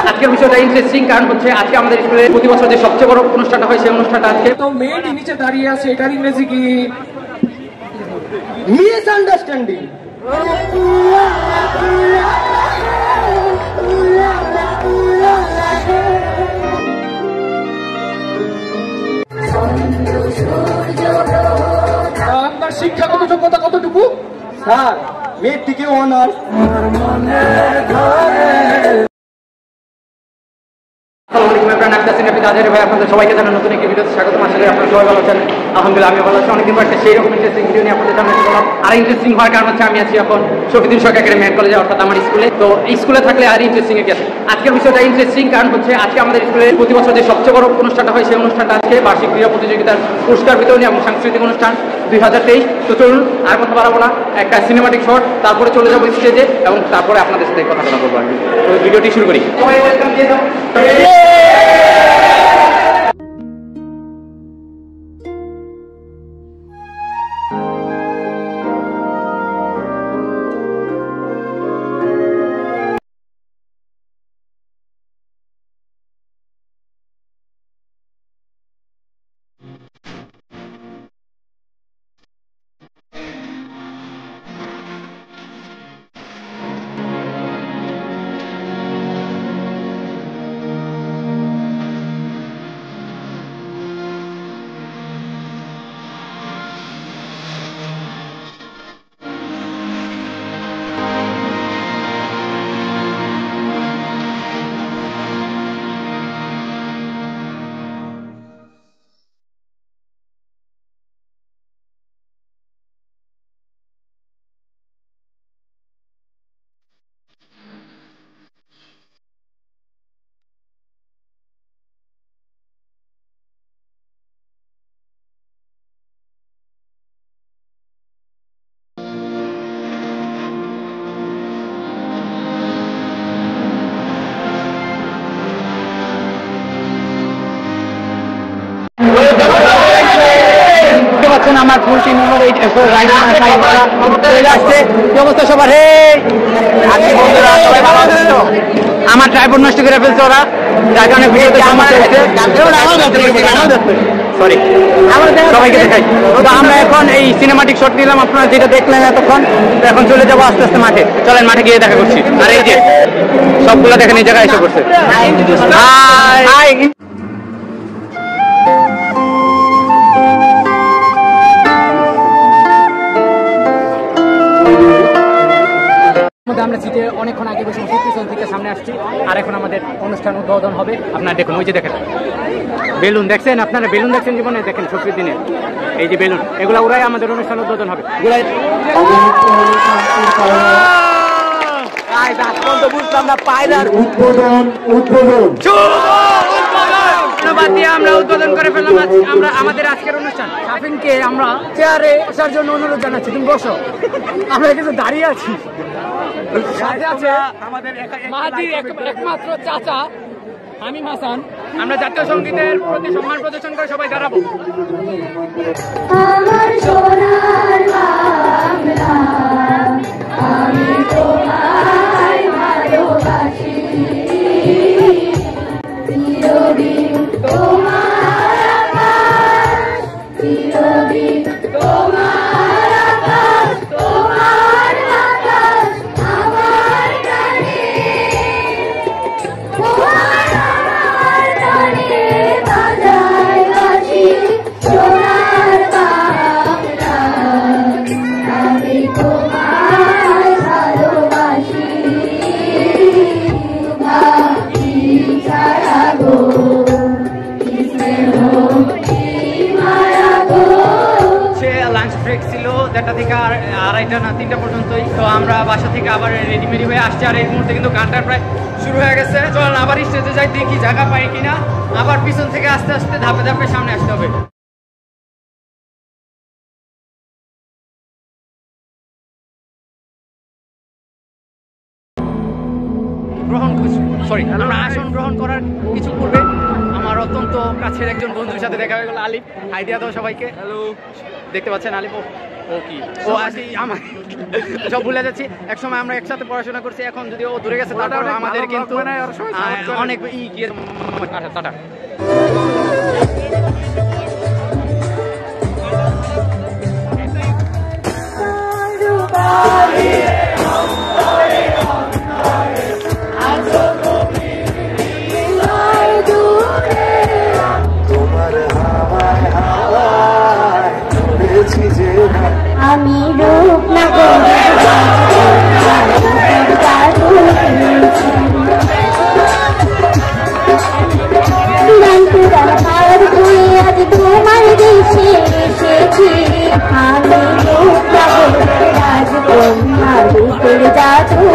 আজকের বিষয়টা ইন্টারেস্টিং, কারণ হচ্ছে আজকে আমাদের স্কুলে প্রতি বছর যে সবচেয়ে বড় অনুষ্ঠানটা হয় সেই অনুষ্ঠানটা আজকে। তো মেয়েটি নিচে দাঁড়িয়ে আছে, এটার ইংরেজি কি? মিসআন্ডারস্ট্যান্ডিং। আপনার শিক্ষাগত যোগ্যতা কতটুকু? স্যার, মেট্রিকে অনার্স। আপনাদের সবাইকে জানান নতুন একটি ভিডিওতে স্বাগত। আশা করি আপনারা সবাই ভালো আছেন। আলহামদুলিল্লাহ আমি ভালো আছি। অনেকদিন পর একটা সেই রকম ইন্টারেস্টিং ভিডিও নিয়ে আপনাদের সামনে এসে বললাম। আর ইন্টারেস্টিং হওয়ার কারণ হচ্ছে আমি আছি এখন শফিউদ্দিন সরকার একাডেমি কলেজে, অর্থাৎ আমার স্কুলে। তো এই স্কুলে থাকলে আর ইন্টারেস্টিং এর কি আছে। আজকের বিষয়টা ইন্টারেস্টিং, কারণ হচ্ছে আজকে আমাদের স্কুলে প্রতি বছর যে সবচেয়ে বড় অনুষ্ঠানটা হয় সেই অনুষ্ঠানটা আজকে বার্ষিক ক্রীড়া প্রতিযোগিতার পুরস্কার বিতরণী এবং সাংস্কৃতিক অনুষ্ঠান 2023। তো চলুন আর কথা বাড়াবো না, একটা সিনেমাটিক শট, তারপরে চলে যাবো স্টেজে এবং তারপরে আপনাদের সাথে কথা বলবো আমি। তো ভিডিওটি শুরু করি। সবাই ওয়েলকাম দিয়ে দাও। আমার ফুল টিম আসছে। কি অবস্থা সবার? হে আজকে বন্ধুরা সবাই ভালো আছেন তো? আমার ট্রাইপড নষ্ট করে ফেলছে ওরা, যার কারণে ভিডিওতে সমস্যা হচ্ছে। সরি, সবাইকে দেখাই। তো আমরা এখন এই সিনেমাটিক শট নিলাম, আপনারা যেটা দেখলেন এতক্ষণ। তো এখন চলে যাবো আস্তে আস্তে মাঠে। চলেন মাঠে গিয়ে দেখা করছি। আর এই যে সবগুলো দেখেন এই জায়গায় এসে করছে। আমরা জিতে অনেকক্ষণ আগে বসে পিছন থেকে সামনে আসছি। আর এখন আমাদের অনুষ্ঠান উদ্বোধন হবে। আপনারা দেখুন, ওই যে দেখেন বেলুন দেখছেন, আপনারা বেলুন দেখছেন জীবনে? দেখেন শফির দিনে এই যে বেলুন, এগুলো উড়াই আমাদের অনুষ্ঠান উদ্বোধন হবে। বুঝলাম না পায়রার ধন্যবাদ দিয়ে আমরা উদ্বোধন করে ফেললাম আমরা আমাদের আজকের অনুষ্ঠান। শাফিনকে আমরা চেয়ারে বসার জন্য অনুরোধ জানাচ্ছি, তুমি বসো, আমরা কিন্তু দাঁড়িয়ে আছি। আমাদের একমাত্র চাচা হামিম হাসান। আমরা জাতীয় সঙ্গীতের প্রতি সম্মান প্রদর্শন করে সবাই দাঁড়াবো। আড়াইটা না 3টা পর্যন্তই। তো আমরা বাসা থেকে আবার রেডিমেডি হয়ে আসছি। আর এই মুহূর্তে কিন্তু গানটা প্রায় শুরু হয়ে গেছে। চলেন আবার স্টেজে যাই, দেখি জায়গা পাই কিনা। আবার পিছন থেকে আস্তে আস্তে ধাপে ধাপে সামনে আসতে হবে। আমরা আসন গ্রহণ করার কিছু পূর্বে আমার অত্যন্ত কাছের একজন বন্ধুর সাথে দেখা হয়ে গেল, আলিফ। হাই দিয়া দাও সবাইকে। হ্যালো, দেখতে পাচ্ছেন আলিফ ও কি ও আছি আমার সব ভুলে যাচ্ছি এক সময় আমরা একসাথে পড়াশোনা করছি এখন যদি ও দূরে গেছে তারপর আমাদের কিন্তু অনেক গিয়ে টাটা আমি রূপ না আজ তোমার দেশে এসেছি আমি রূপ না রাজকন্যা রূপের জাদু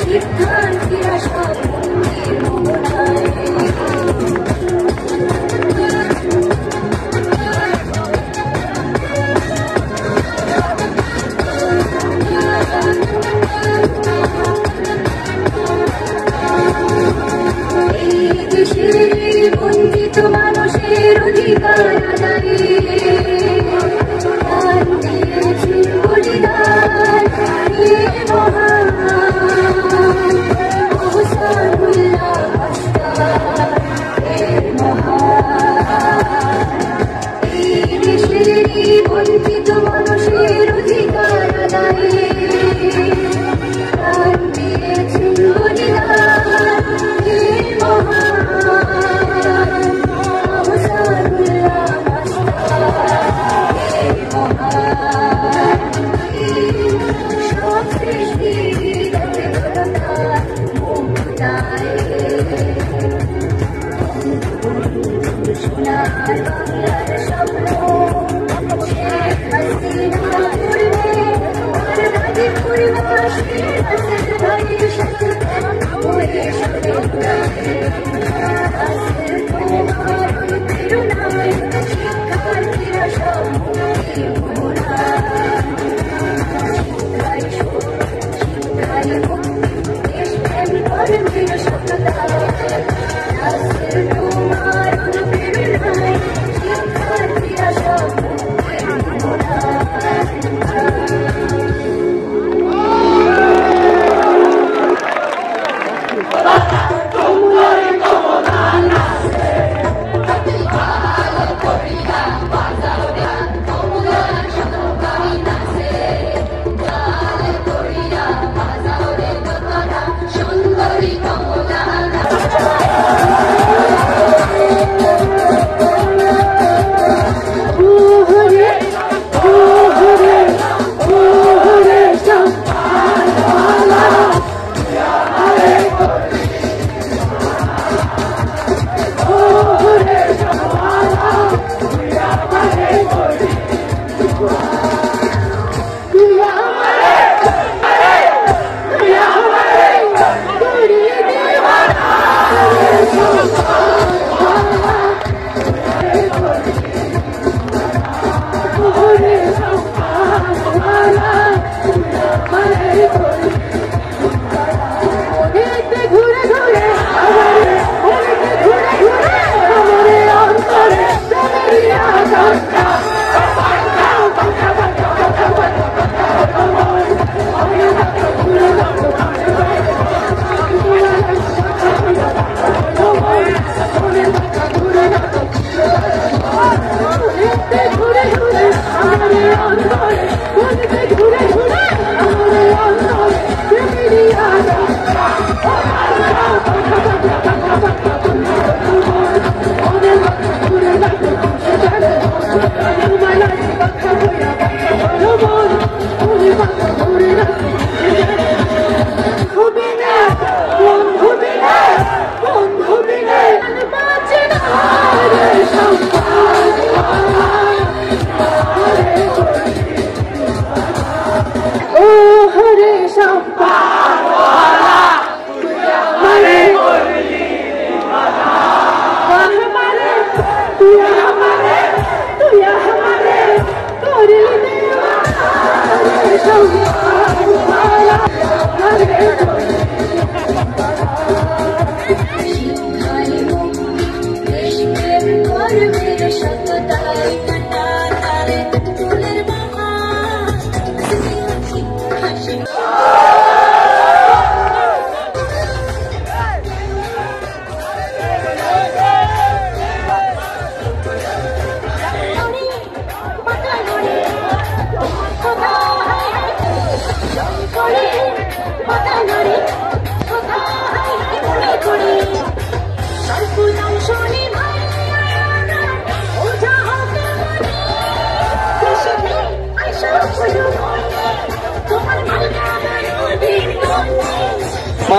শিক্ষার্থীরা সব বঞ্চিত মানুষের অধিকার আদায়ে বলিদান মহান বঞ্চিত মানুষের অধিকার আদায়ে প্রাণ দিয়েছেন বলিদান মহান সব সৃষ্টি সোনার বাংলার স্বপ্ন শেখ হাসিনা করবে আর গাজীপুরবাসী হাসির ভাইয়ের সাথে ওরে সবে তোমার প্রেরণায় শিক্ষার্থীরা সব শিক্ষায় মুক্তি দেশ প্রেম কর্মের সততা তোমার প্রেরণায় শিক্ষার্থীরা সব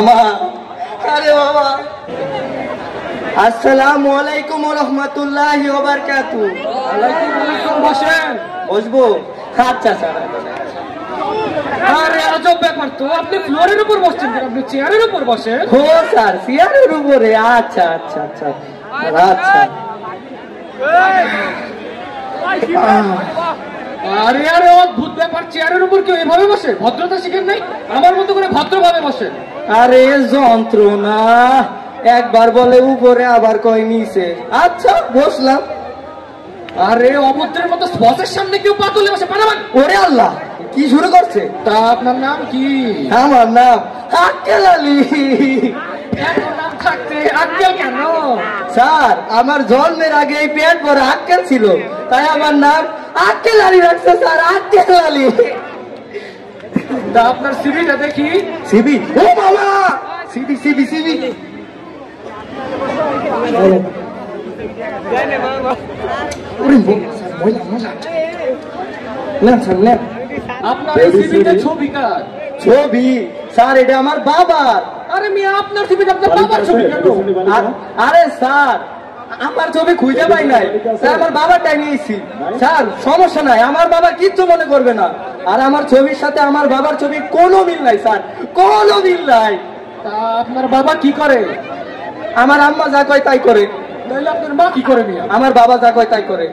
মামা, আরে মামা, আসসালামু আলাইকুম ওয়া রাহমাতুল্লাহি ওয়া বারাকাতুহু। ওয়ালাইকুম আসসালাম, বসেন। বসবো? আচ্ছা স্যার। আরে আজব ব্যাপার তো, আপনি ফ্লোরের উপর বসছেন কেন? আপনি চেয়ারের উপর বসেন। ও স্যার চেয়ারের উপরে, আচ্ছা আচ্ছা আচ্ছা আচ্ছা। আরে আরে অদ্ভুত ব্যাপার, চেয়ারের উপর কেউ এভাবে বসে? ভদ্রতা শিখেন নাই? আমার মতো করে ভদ্রভাবে বসেন। আরে যন্ত্রণা, একবার বলে উপরে আবার কয় নিচে। আচ্ছা বসলাম। আরে অভদ্রের মতো বসের সামনে কেউ পা তুলে বসে? পারাবান। ওরে আল্লাহ, কি শুরু করছে? তা আপনার নাম কি? আমার নাম আক্কেল আলী। এত নাম থাকতে আক্কেল কেন? স্যার আমার জন্মের আগে এই পেট ভরা আক্কেল ছিল, তাই আমার নাম আক্কেল আলী রাখছে স্যার, আক্কেল আলী। তা আপনার সিভিটা দেখি। সিবি? ও বাবা, সিবি সিবি সিবি। ওরে ময়লা ময়লা। না স্যার না। আপনার এই সিভিতে ছবি কার? ছবি? স্যার এটা আমার বাবার। আরে মিয়া, আপনার সিভিতে আপনার বাবার ছবি কেন? আরে স্যার আমার ছবি খুঁজে পাই নাই স্যার, আমার বাবারটাই নিয়েছি স্যার। সমস্যা নাই, আমার বাবা কিচ্ছু মনে করবে না। আর আমার ছবির সাথে আমার বাবার ছবি কোনো মিল নাই স্যার, কোনো মিল নাই। তা আপনার বাবা কি করে? আমার আম্মা যা কয় তাই করে। তাহলে আপনার মা কি করে মিয়া? আমার বাবা যা কয় তাই করে।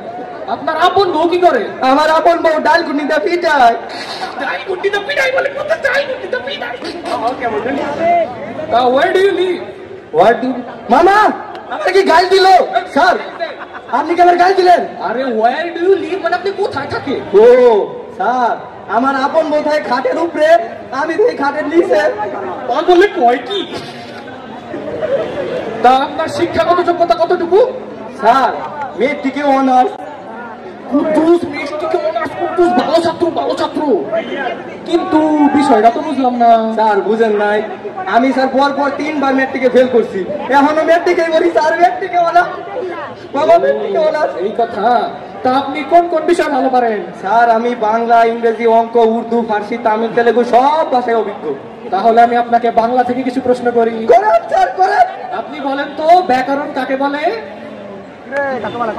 আপনার আপন বউ কি করে? আমার আপন বউ ডাল কুটিতে পিটায়। ডাই গুটিতে পিটাই বলে? কোথায় ডাই গুটিতে পিটাই? তা where do you live? What do? মামা আমার কি গাল দিল? স্যার আপনি কি আমার গাল দিলেন? আরে where do you live মানে আপনি কোথায় থাকেন? ও স্যার, আমার আপন বউ থাকে খাটের উপরে, আমি থাকি খাটের নিচে। তা বলে কয় কি? তা আপনার শিক্ষাগত যোগ্যতা কতটুকু? স্যার মেট্রিকে অনার্স। কুদ্দুস মিষ্টিকে অনার্স কুদ্দুস, ভালো ছাত্র ভালো ছাত্র। কিন্তু বিষয়টা তো বুঝলাম না। স্যার বুঝেন নাই, আমি স্যার পর 3বার মেট্রিকে ফেল করছি, এখনো মেট্রিকে করি স্যার। মেট্রিকে অনার্স বাবা, মেট্রিকে অনার্স। এই কথা। তা আপনি কোন কোন বিষয় ভালো পারেন? স্যার আমি বাংলা, ইংরেজি, অঙ্ক, উর্দু, ফার্সি, তামিল, তেলেগু সব ভাষায় অভিজ্ঞ। তাহলে আমি আপনাকে বাংলা থেকে কিছু প্রশ্ন করি। করেন স্যার করেন। আপনি বলেন তো ব্যাকরণ কাকে বলে?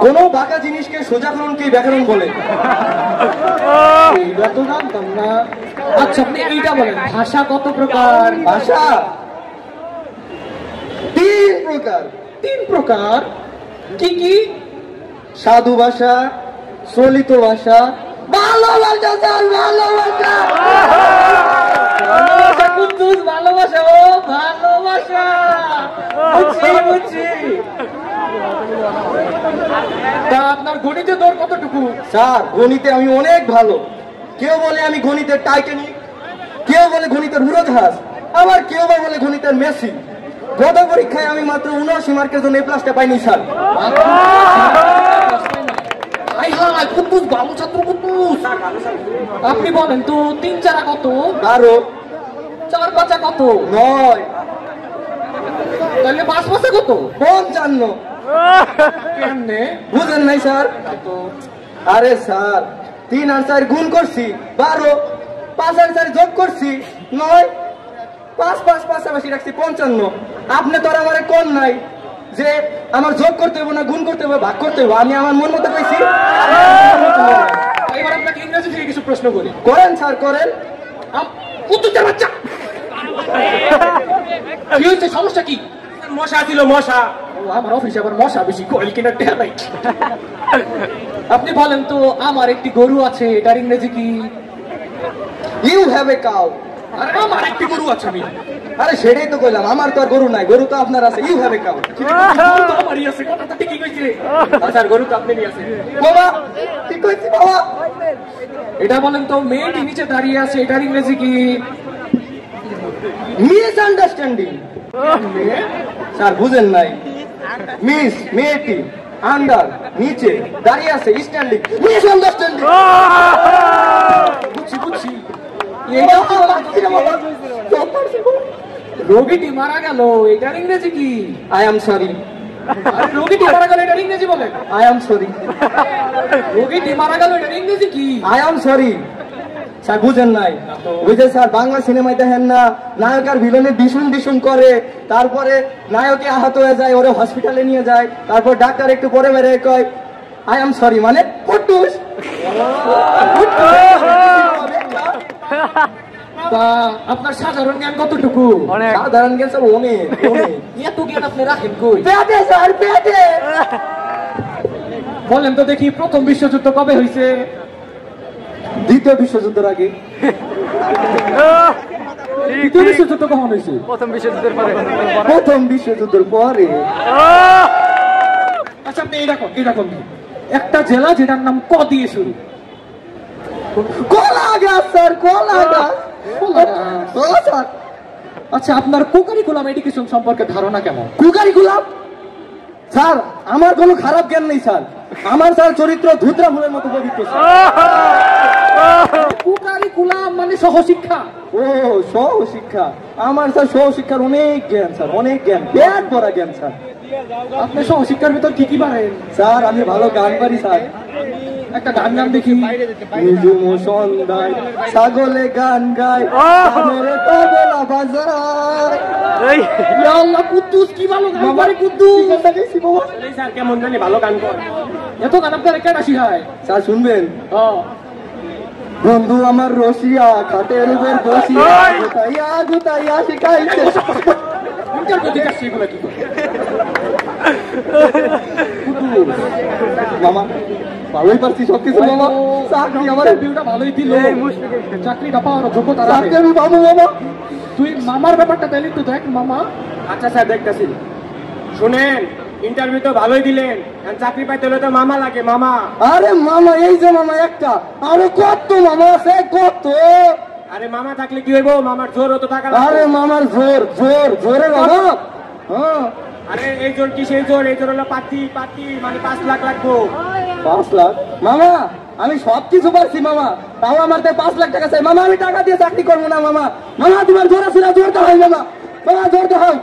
কোন বাঁকা জিনিসকে সোজাকরণকে ব্যাকরণ বলে। এইটা তো জানতাম না। আচ্ছা আপনি এইটা বলেন, ভাষা কত প্রকার? ভাষা 3 প্রকার। 3 প্রকার? কি কি? সাধু ভাষা, চলিত ভাষা, ভালোবাসা স্যার, ভালোবাসা। ভালোবাসা কুদ্দুস, ভালোবাসা। ও ভালোবাসা, বুঝছি বুঝছি। তা আপনার গণিতের দর কতটুকু? স্যার গণিতে আমি অনেক ভালো। কেউ বলে আমি গণিতের টাইটানিক, কেউ বলে গণিতের উড়োজাহাজ, আবার কেউ বা বলে গণিতের মেসি। গত পরীক্ষায় আমি মাত্র 79 মার্কের জন্য A+টা পাইনি স্যার। হাই হাই কুদ্দুস, ভালো ছাত্র কুদ্দুস। আপনি বলেন তো 3 4 কত? 12, 4 5 কত? 9, তাহলে 5 5 কত? 55। কেমনে? বুঝেন নাই স্যার? আরে স্যার 3 আর 4 গুণ করছি 12, 5 আর 4 যোগ করছি 9, 5 5 পাশাপাশি রাখছি 55। আপনি তো আর আমারে কোন নাই যে আমার যোগ করতে হবে না গুণ করতে হবে ভাগ করতে হবে, আমি আমার মন মতো কইছি। এবার আপনাকে ইংরেজি থেকে কিছু প্রশ্ন করি। করেন স্যার করেন। কুদ্দুসের বাচ্চা, কি হয়েছে? সমস্যা কি? মশা ছিল, মশা। ও, আমার অফিসে আবার মশা বেশি, কয়েল কিনার টেহা নাই। আপনি বলেন তো আমার একটি গরু আছে, এটার ইংরেজি কি? You have a cow. আরে আমার একটি গরু আছে আমি। আরে সেটাই তো কইলাম, আমার তো আর গরু নাই, গরু তো আপনার আছে। You have a cow. গরু তো আমারই আছে, কথাটা ঠিকই কইছি রে। স্যার গরু তো আপনি নিয়ে আছে। বাবা ঠিক কইছি বাবা। এটা বলেন তো মেয়েটি নিচে দাঁড়িয়ে আছে, এটার ইংরেজি কি? Miss understanding. স্যার বুঝেন নাই, মিস মেয়েটি, আন্ডার নিচে, দাঁড়িয়ে আছে স্ট্যান্ডিং, মিস আন্ডারস্ট্যান্ডিং। বুঝছি বুঝছি। এইটা তো রোগীটি মারা গেল, এটার ইংরেজি কি? I am sorry. আরে রোগীটি মারা গেল, এটার ইংরেজি বলেন। I am sorry. রোগীটি মারা গেল, এটার ইংরেজি কি? I am sorry. স্যার বুঝেন নাই, ওই যে স্যার বাংলা সিনেমায় দেখেন না, নায়ক আর ভিলেনের ডিসুন ডিসুন করে, তারপরে নায়কে আহত হয়ে যায়, ওরে হসপিটালে নিয়ে যায়, তারপর ডাক্তার একটু পরে বেড়ে কয় আই এম সরি, মানে কুদ্দুস তা আপনার সাধারণ জ্ঞান কতটুকু? অনেক। সাধারণ জ্ঞান স্যার অনেক অনেক। এত জ্ঞান আপনি রাখেন কই? পেটে স্যার পেটে। বলেন তো দেখি, প্রথম বিশ্বযুদ্ধ কবে হয়েছে? দ্বিতীয় বিশ্বযুদ্ধের আগে। দ্বিতীয় বিশ্বযুদ্ধ কখন হয়েছে? প্রথম বিশ্বযুদ্ধের পরে। প্রথম বিশ্বযুদ্ধের পরে। আচ্ছা আপনি এরকম একটা জেলা যেটার নাম ক দিয়ে শুরু। কোলাগাছ স্যার কোলাগাছ। ও স্যার। আচ্ছা আপনার কো-কারিকুলাম এডুকেশন সম্পর্কে ধারণা কেমন? কুকারিকুলাম স্যার আমার কোনো খারাপ জ্ঞান নেই স্যার। আমার স্যার চরিত্র ধুতরা ফুলের মতো পবিত্র স্যার। কো-কারিকুলাম মানে সহশিক্ষা। ও সহশিক্ষা, আমার স্যার সহশিক্ষার অনেক জ্ঞান স্যার, অনেক জ্ঞান, পেট ভরা জ্ঞান স্যার। আপনি সহশিক্ষার ভিতর কি কি পারেন? স্যার আমি ভালো গান পারি স্যার। একটা গান দেখি। নিজুম সন্ধ্যায় ছাগলে গান গায়, ছাগলে তবলা বাজায়। ইয়া আল্লাহ, কুদ্দুস কি ভালো গান পারে কুদ্দুস। স্যার কেমন জানি ভালো গান করে। এত গান আপনার কেন শিখায়? স্যার শুনবেন? হ্যাঁ। বন্ধু আমার রসিয়া খাটের উপর বসিয়া গুতাইয়া গুতাইয়া শিখাইছে। ইন্টারভিউ দিতে আসছে এগুলো কি করে? মামা ভালোই পারছি সবকিছু মামা। চাকরি আমার ইন্টারভিউটা ভালোই দিল, চাকরিটা পাওয়ার যোগ্যতা চাকরি রাখে। আমি পাবো মামা। তুই মামার ব্যাপারটা তাইলে তো দেখ মামা। আচ্ছা স্যার দেখতেছি। শুনেন, ইন্টারভিউ তো ভালোই দিলেন, এখন চাকরি পাইতে হলে তো মামা লাগে, মামা। আরে মামা এই যে মামা একটা, আরে কত মামা আছে কত। আরে মামা থাকলে কি হইব, মামার জোর তো টাকা আরে লাগবে। মামার জোর জোর জোরের অভাব। হ্যাঁ আরে এই জোর কি সেই জোর? এই জোর হলো পাতি পাতি, মানে 5 লাখ লাগবো। 5 লাখ মামা, আমি সবকিছু পারছি মামা, তাও আমার 5 লাখ টাকা চাই মামা। আমি টাকা দিয়ে চাকরি করবো না মামা। মামা তোমার জোর আছে না? জোর তো হয় মামা, মামা জোর তো হয়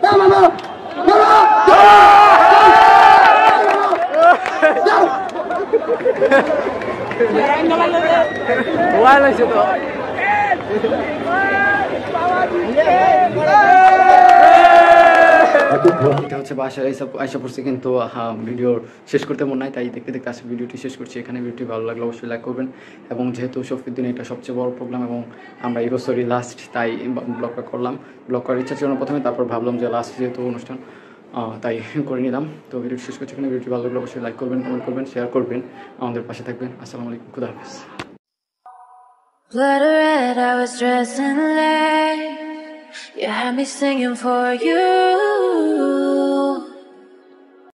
না মামা। মামা যাও। মোবাইল হয়েছে তো। এটা হচ্ছে বাসায় আইসা পড়ছে, কিন্তু ভিডিও শেষ করতে মনে নাই, তাই দেখতে দেখতে আসলে ভিডিওটি শেষ করছি এখানে। ভিডিওটি ভালো লাগলে অবশ্যই লাইক করবেন, এবং যেহেতু শফিউদ্দিন এটা সবচেয়ে বড় প্রোগ্রাম এবং আমরা এই বছরই লাস্ট, তাই ব্লগটা করলাম। ব্লগ করার ইচ্ছা ছিল না প্রথমে, তারপর ভাবলাম যে লাস্ট যেহেতু অনুষ্ঠান তাই করে নিলাম। তো ভিডিওটি শেষ করছি এখানে। ভিডিওটি ভালো লাগলে অবশ্যই লাইক করবেন, কমেন্ট করবেন, শেয়ার করবেন, আমাদের পাশে থাকবেন। আসসালামু আলাইকুম, খুদা হাফেজ। Blood red, I was dressing late. You had me singing for you.